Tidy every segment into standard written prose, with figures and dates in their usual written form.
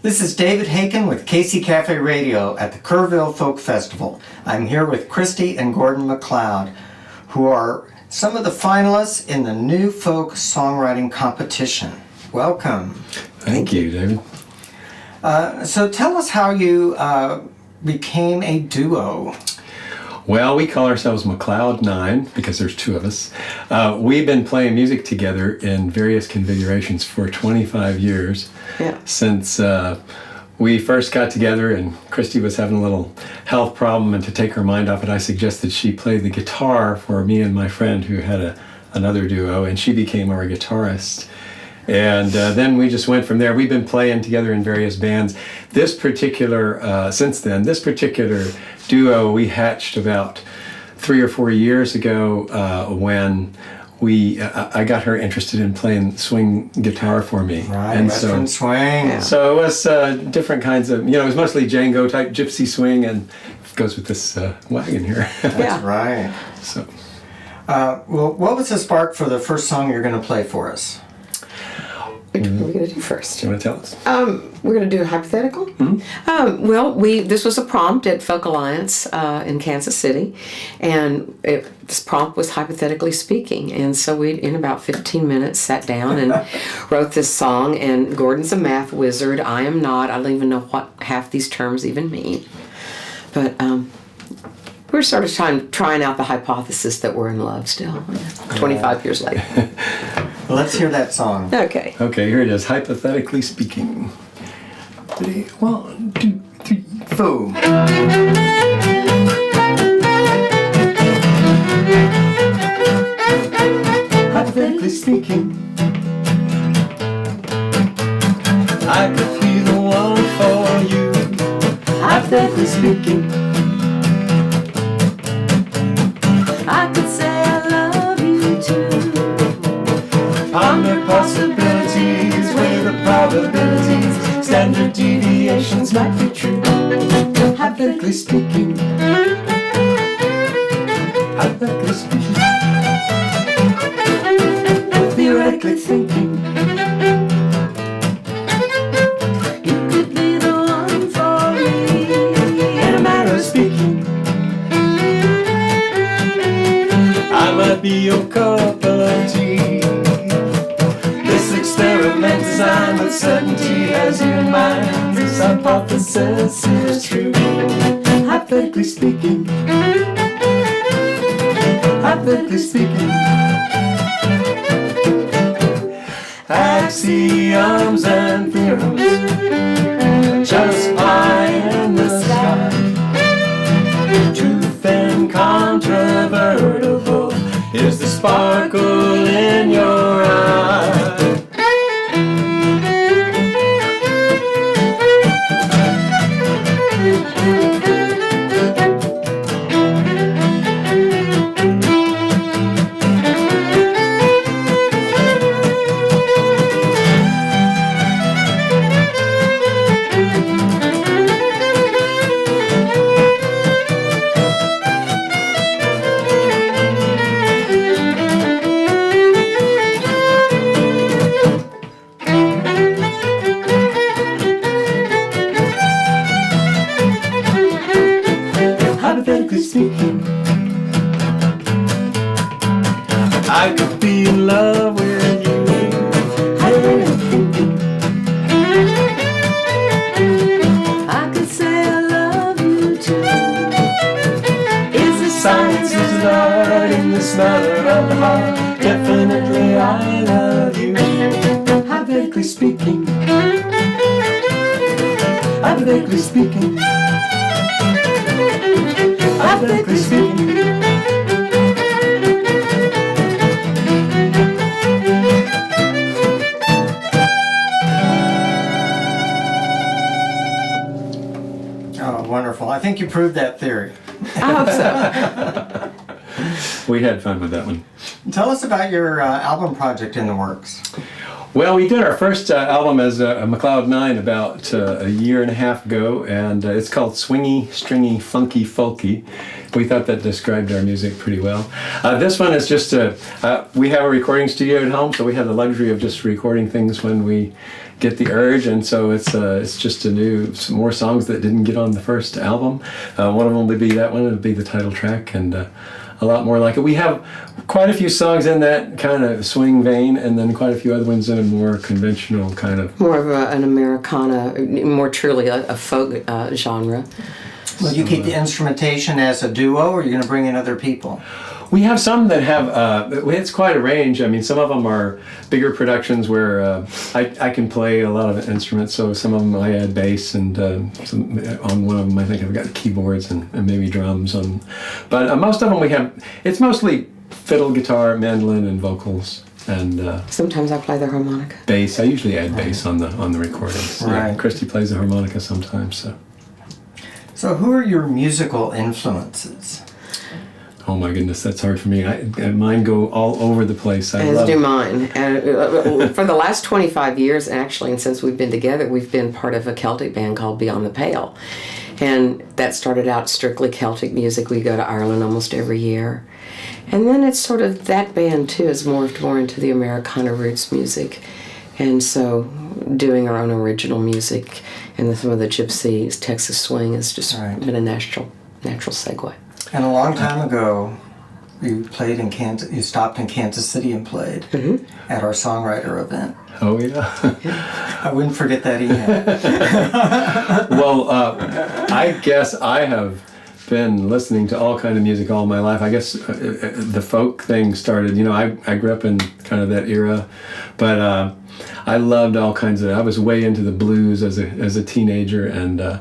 This is David Haken with Casey Cafe Radio at the Kerrville Folk Festival. I'm here with Christy and Gordon McLeod, who are some of the finalists in the New Folk Songwriting Competition. Welcome. Thank you, David. So tell us how you became a duo. Well, we call ourselves McLeod 9 because there's two of us. We've been playing music together in various configurations for 25 years. Yeah. Since we first got together and Christy was having a little health problem, and to take her mind off it, I suggested she play the guitar for me and my friend who had another duo, and she became our guitarist. And then we just went from there. We've been playing together in various bands. This particular duo we hatched about 3 or 4 years ago when I got her interested in playing swing guitar for me. Right, and Western swing. Yeah. So it was different kinds of, it was mostly Django type gypsy swing, and it goes with this wagon here. That's right. So, well, what was the spark for the first song you're going to play for us? What are we going to do first? do you want to tell us? We're going to do a hypothetical. Mm-hmm. This was a prompt at Folk Alliance in Kansas City, and this prompt was hypothetically speaking. And so we, in about 15 minutes, sat down and wrote this song. And Gordon's a math wizard. I am not. I don't even know what half these terms even mean. But we're sort of trying out the hypothesis that we're in love still, 25 years later. Well, let's hear that song. Okay. Okay, here it is, hypothetically speaking. 1, 2, 3, 4. Hypothetically speaking, I could be the one for you. Hypothetically speaking, I could say I love you too. ponder possibilities, weigh the probabilities, standard deviations might be true. Hypothetically speaking, hypothetically speaking, theoretically thinking, You could be the one for me. in a matter of speaking, I might be your cup of tea. This experiment designed with certainty has you in mind. This hypothesis is true. Hypothetically speaking, hypothetically speaking, axioms and theorems, just pie in the sky. Truth incontrovertible is the sparkle in your eye. Hypothetically speaking, I could be in love with you. Hypothetically thinking, I could say I love you too. is it science, is it art, in this matter of the heart? Definitely I love you. Hypothetically speaking, hypothetically speaking, hypothetically speaking. Oh, wonderful. I think you proved that theory. I hope so. We had fun with that one. Tell us about your album project in the works. Well, we did our first album as a McLeod 9 about a year and a half ago, and it's called Swingy, Stringy, Funky, Folky. We thought that described our music pretty well. This one is just we have a recording studio at home, so we have the luxury of just recording things when we get the urge, and so it's just some more songs that didn't get on the first album. One of them would be that one. It would be the title track, and a lot more like it. We have quite a few songs in that kind of swing vein, and then quite a few other ones in a more conventional kind of... More of an Americana, more truly a folk genre. Will you keep the instrumentation as a duo, or are you going to bring in other people? We have some that have, it's quite a range. I mean, some of them are bigger productions where I can play a lot of instruments, so some of them I add bass, and on one of them I think I've got keyboards and maybe drums. But most of them it's mostly fiddle, guitar, mandolin, and vocals. And sometimes I play the harmonica. Bass. I usually add bass on the recordings. Right. Yeah, Christy plays the harmonica sometimes. So who are your musical influences? Oh my goodness, that's hard for me. Mine go all over the place. As do mine. And for the last 25 years, actually, and since we've been together, we've been part of a Celtic band called Beyond the Pale. And that started out strictly Celtic music. We go to Ireland almost every year. And then it's sort of, that band too has morphed more into the Americana roots music. And so doing our own original music and some of the Gypsy, Texas swing has just been a natural segue. And a long time ago, you played in Kansas. You stopped in Kansas City and played at our songwriter event. Oh yeah, I wouldn't forget that email. Well, I guess I have been listening to all kind of music all my life. I guess the folk thing started. I grew up in kind of that era, but I loved all kinds of. I was way into the blues as a teenager, and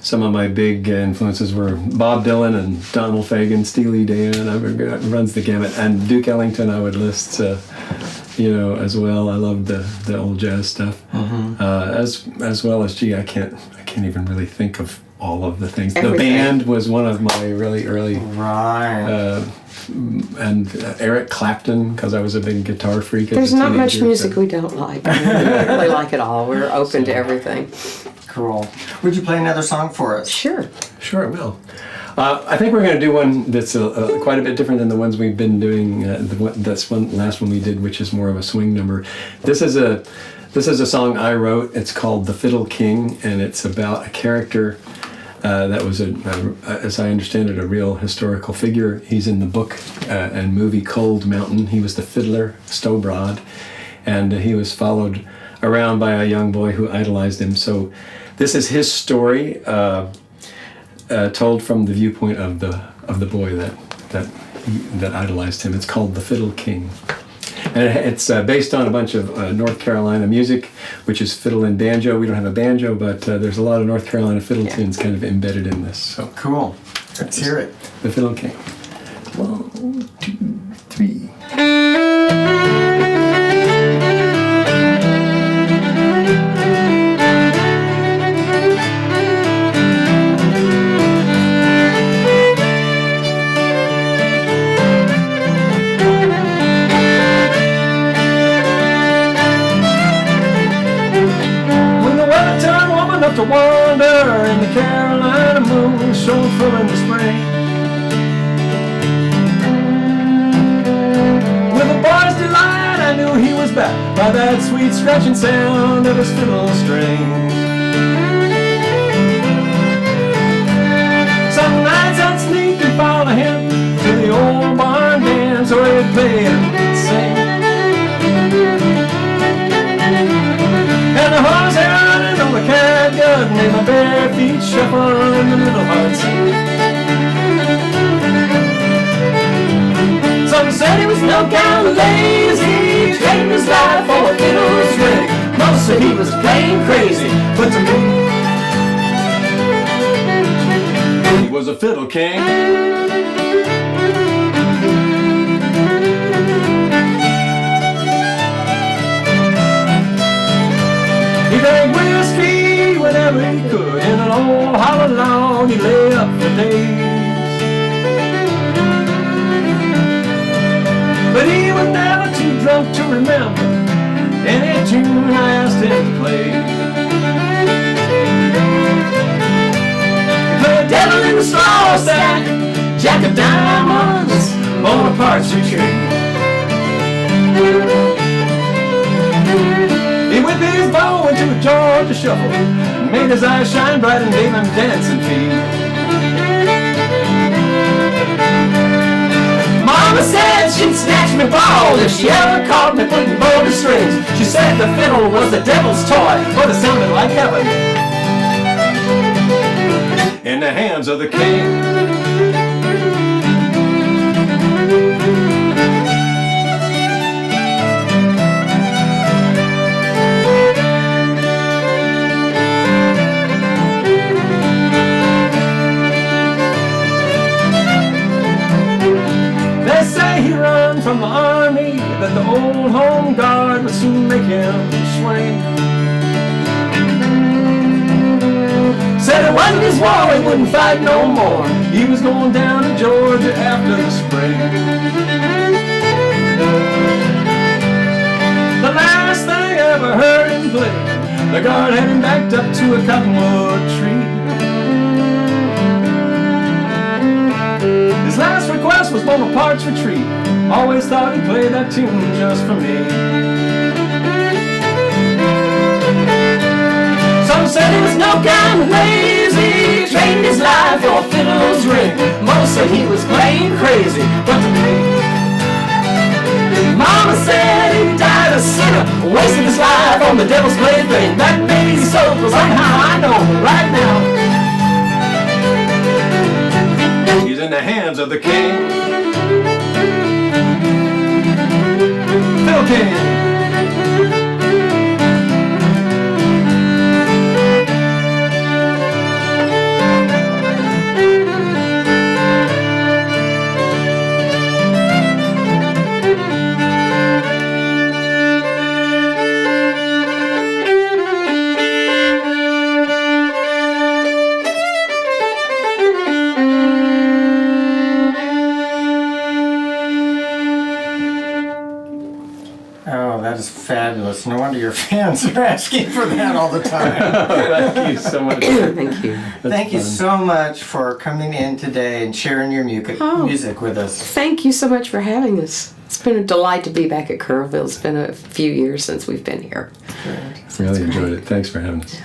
some of my big influences were Bob Dylan and Donald Fagen, Steely Dan. It runs the gamut, and Duke Ellington. I would list, as well. I loved the old jazz stuff, as well as I can't even really think of all of the things. Everything. The band was one of my really early. Right. And Eric Clapton, because I was a big guitar freak. There's not much music we don't like. We really like it all. We're open to everything. Cool. Would you play another song for us? Sure. Sure, I will. I think we're going to do one that's quite a bit different than the ones we've been doing. Last one we did, which is more of a swing number. This is a song I wrote. It's called "The Fiddle King," and it's about a character that was, as I understand it, a real historical figure. He's in the book and movie Cold Mountain. He was the fiddler, Stowbrod, and he was followed around by a young boy who idolized him. So this is his story, told from the viewpoint of the boy that idolized him. It's called "The Fiddle King," and it's based on a bunch of North Carolina music, which is fiddle and banjo. We don't have a banjo, but there's a lot of North Carolina fiddle tunes kind of embedded in this. So Cool. Let's hear it. "The Fiddle King." 1, 2, 3. To wander in the Carolina moon, shone full in the spring. With a boy's delight, I knew he was back by that sweet scratching sound of his fiddle strings. Some nights I'd sneak and follow him to the old barn dance where he'd play and sing. And the horse hair running on the catgut made my bare feet shuffle in the little heart sing. Some said he was no kind of lazy, trading his life for a fiddle string. Most said he was plain crazy, but to me, he was a fiddle king. He drank whiskey whenever he could. In an old hollow log he lay up for days. But he was never too drunk to remember any tune I asked him to play. He played Devil in the Straw Stack, Jack of Diamonds, Bonaparte's Retreat. He whipped his bow into to shuffle, made his eyes shine bright and gave him dancing feet. Mama said she'd snatch me ball if she ever caught me putting bow to strings. She said the fiddle was the devil's toy, but it sounded like heaven in the hands of the king. They say he run from the army, that the old home guard would soon make him swing. Said it wasn't his war, he wouldn't fight no more. He was going down to Georgia after the spring. The last thing I ever heard him play, the guard had him backed up to a cottonwood tree. His last request was Bonaparte's Retreat. Always thought he'd play that tune just for me. Some said he was no kind of lazy, trained his life for a fiddle's ring. Most said he was plain crazy, but to me, Mama said he died a sinner, wasted his life on the devil's plaything. That made me so, cause somehow I know right now he's in the hands of the king. Phil King. Oh, that is fabulous. No wonder your fans are asking for that all the time. Thank you so much. Thank you. Thank you so much for coming in today and sharing your music with us. Thank you so much for having us. It's been a delight to be back at Kerrville. It's been a few years since we've been here. Really enjoyed it. Thanks for having us.